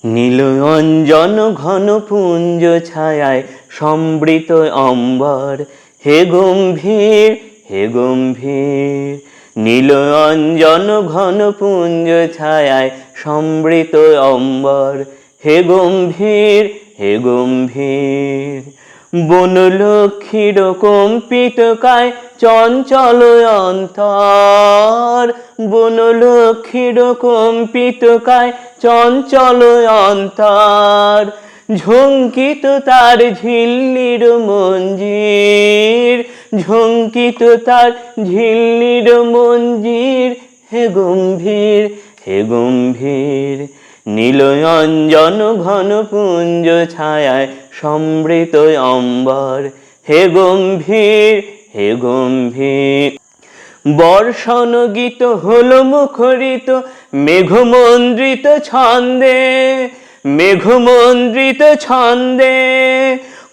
নীল অঞ্জন ঘন পুঞ্জ ছায়ায় সমৃত অম্বর, হে গম্ভীর হে গম্ভীর। নীল অঞ্জন ঘন পুঞ্জ ছায়ায় সমৃত অম্বর, হে গম্ভীর হে গম্ভীর। বনলক্ষ্মীর কম্পিত কায় চঞ্চল অন্তর, বনলক্ষ্মীর কম্পিত কায় চঞ্চল অন্তর। ঝঙ্কিত তার ঝিল্লির মঞ্জির, ঝঙ্কিত তার ঝিল্লির মঞ্জির, হে গম্ভীর হে গম্ভীর। নীল অঞ্জন ঘন পুঞ্জ ছায়ায় সমৃত অম্বর, হে গম্ভীর হে গম্ভীর। বর্ষণ গীত হলো মুখরিত মেঘমন্দ্রিত ছন্দে, মেঘমন্দ্রিত ছন্দে।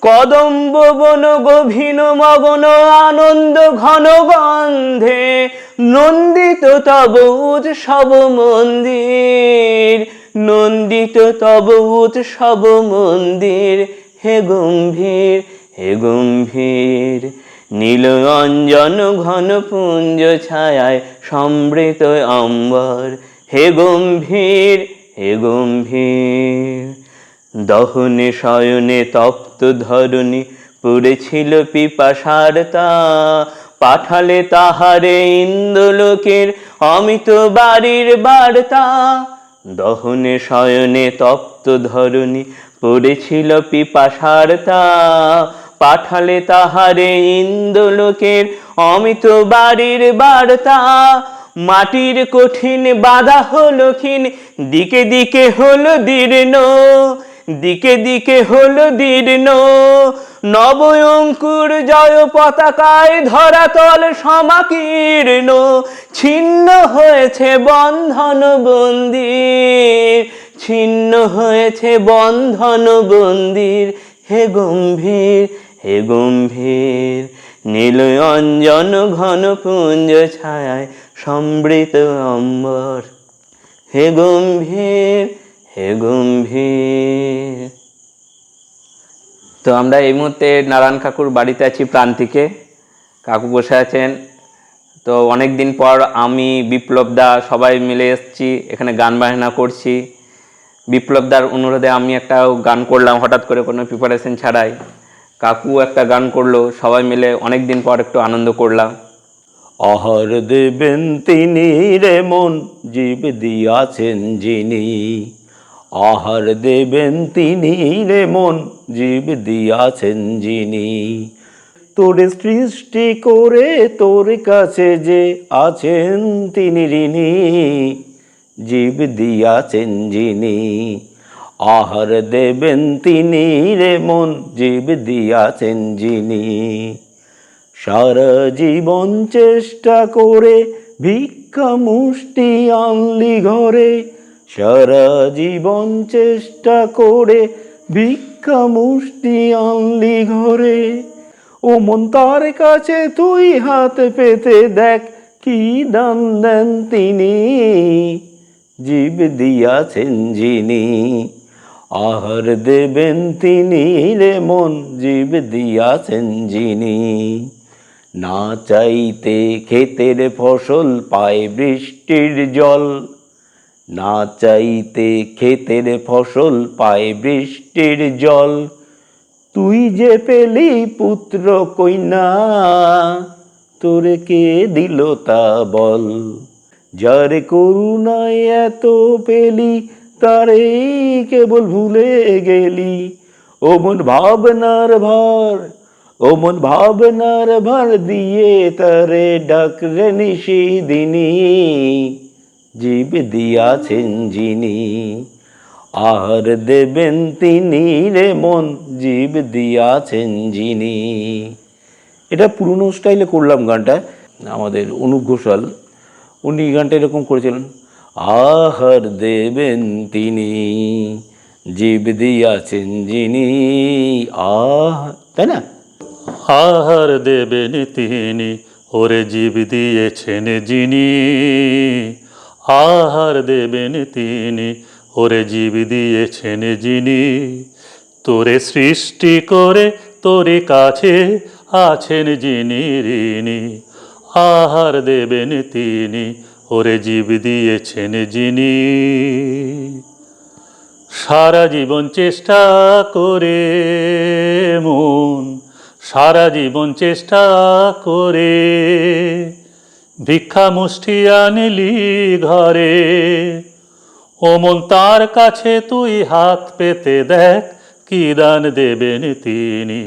কদম্ব বন গভীর মগন আনন্দ ঘন গন্ধে, নন্দিত তব উৎসব মন্দির, নন্দিত তব উৎসব মন্দির, হে গম্ভীর হে গম্ভীর। নীল অঞ্জন ঘন পুঞ্জ ছায়ায় সমৃত অম্বর, হে গম্ভীর হে গম্ভীর। দহনে শয়নে তপ্ত ধরণী পড়েছিল পিপাসার্তা, পাঠালে তাহারে ইন্দ্রলোকের অমিত বাড়ির বার্তা। দহনে শয়নে তপ্ত ধরণী পড়েছিল পিপাসার্তা, পাঠালে তাহারে ইন্দ্রলোকের অমিত বাড়ির বার্তা। মাটির কঠিন বাধা হলো ক্ষীণ, দিকে দিকে হলো দীর্ণ, দিকে দিকে হলো দীর্ণ। নব অঙ্কুর জয় পতাকায় ধরাতল সমাকীর্ণ, ছিন্ন হয়েছে বন্ধন বন্দির, ছিন্ন হয়েছে বন্ধন বন্দির, হে গম্ভীর হে গম্ভীর। নীল অঞ্জন ঘন পুঞ্জ ছায়ায় সমৃত অম্বর, হে গম্ভীর হে গম্ভীর। তো আমরা এই মুহূর্তে নারায়ণ কাকুর বাড়িতে আছি প্রান্তিকে, কাকু বসে আছেন। তো অনেক দিন পর আমি বিপ্লবদা সবাই মিলে এসেছি, এখানে গান বাজনা করছি। বিপ্লবদার অনুরোধে আমি একটা গান করলাম হঠাৎ করে, কোনো প্রিপারেশন ছাড়াই। কাকু একটা গান করলো, সবাই মিলে অনেক দিন পর একটু আনন্দ করলাম। আহার দেবেন তিনি রে মন জীব দিয়াছেন যিনি, আহার দেবেন তিনি রে মন জীব দিয়াছেন যিনি। তোরে সৃষ্টি করে তোর কাছে যে আছেন তিনি ঋণী, জীব দিয়াছেন যিনি। আহার দেবেন তিনি রে মন জীব দিয়াছেন যিনি। সারা জীবন চেষ্টা করে ভিক্ষা মুষ্টি আনলি ঘরে, সারা জীবন চেষ্টা করে ভিক্ষা মুষ্টি আনলি ঘরে। ও মন তার কাছে তুই হাত পেতে দেখ কি দান দেন তিনি, জীব দিয়াছেন যিনি। আহার দেবেন তিনি রে মন জীব দিয়াছেন যিনি। না চাইতে ক্ষেতের ফসল পায় বৃষ্টির জল, না চাইতে ক্ষেতের ফসল পায় বৃষ্টির জল। তুই যে পেলি পুত্র কন্যা তোরে কে দিল তা বল। যার করুণায় এত পেলি তারে কেবল ভুলে গেলি। ও মন ভাবনার ভার, ও মন ভাবনার ভার দিয়ে তারে ডাকরে নিশিদিনী, জীব দিয়াছেন যিনি। আহার দেবেন তিনি রে মন জীব দিয়াছেন যিনি। এটা পুরনো স্টাইলে করলাম গানটা। আমাদের অনুপ ঘোষাল উনি গানটা এরকম করেছিলেন, আহার দেবেন তিনি জীব দিয়াছেন যিনি। তাই না? আহার দেবেন তিনি ওরে জীব দিয়েছেন যিনি, আহার দেবেন তিনি ওরে জীব দিয়েছেন যিনি, তোরে সৃষ্টি করে তোরে কাছে আছেন যিনি ঋণী, আহার দেবেন তিনি, ওরে জীব দিয়েছেন যিনি। সারা জীবন চেষ্টা করে মন, সারা জীবন চেষ্টা করে ভিক্ষা মুষ্টি আনলি ঘরে, ও মন তার কাছে তুই হাত পেতে দেখ, কি দান দেবেন তিনি,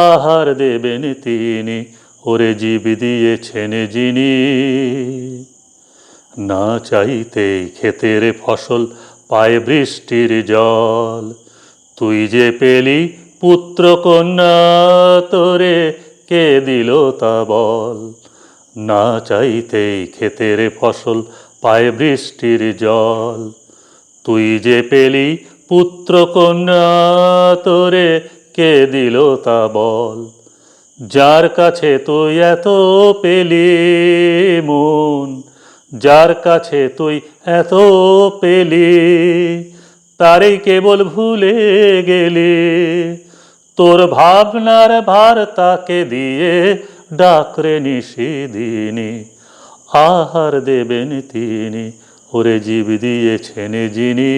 আহার দেবেন তিনি, ওরে জীব দিয়েছেন যিনি। না চাইতেই ক্ষেতের ফসল পায় বৃষ্টির জল, তুই যে পেলি পুত্র কন্যা, তোরে কে দিল তা বল। না চাইতেই ক্ষেতের ফসল পায় বৃষ্টির জল, তুই যে পেলি পুত্র কন্যা, তোরে কে দিল তা বল। যার কাছে তুই এত পেলি মন, যার কাছে তুই এত পেলি, তারই কেবল ভুলে গেলি। তোর ভাবনার ভার তাকে দিয়ে ডাকরে নিশিদিনী, আহার দেবেন তিনি, ওরে জীব দিয়েছেন যিনি।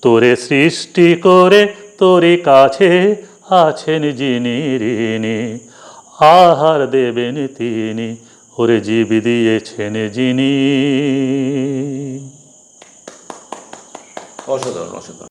তোরে সৃষ্টি করে তোরই কাছে আছেন যিনি ঋণী, আহার দেবেন তিনি, ওরে জীব দিয়েছেন যিনি। অসাধারণ অসাধারণ।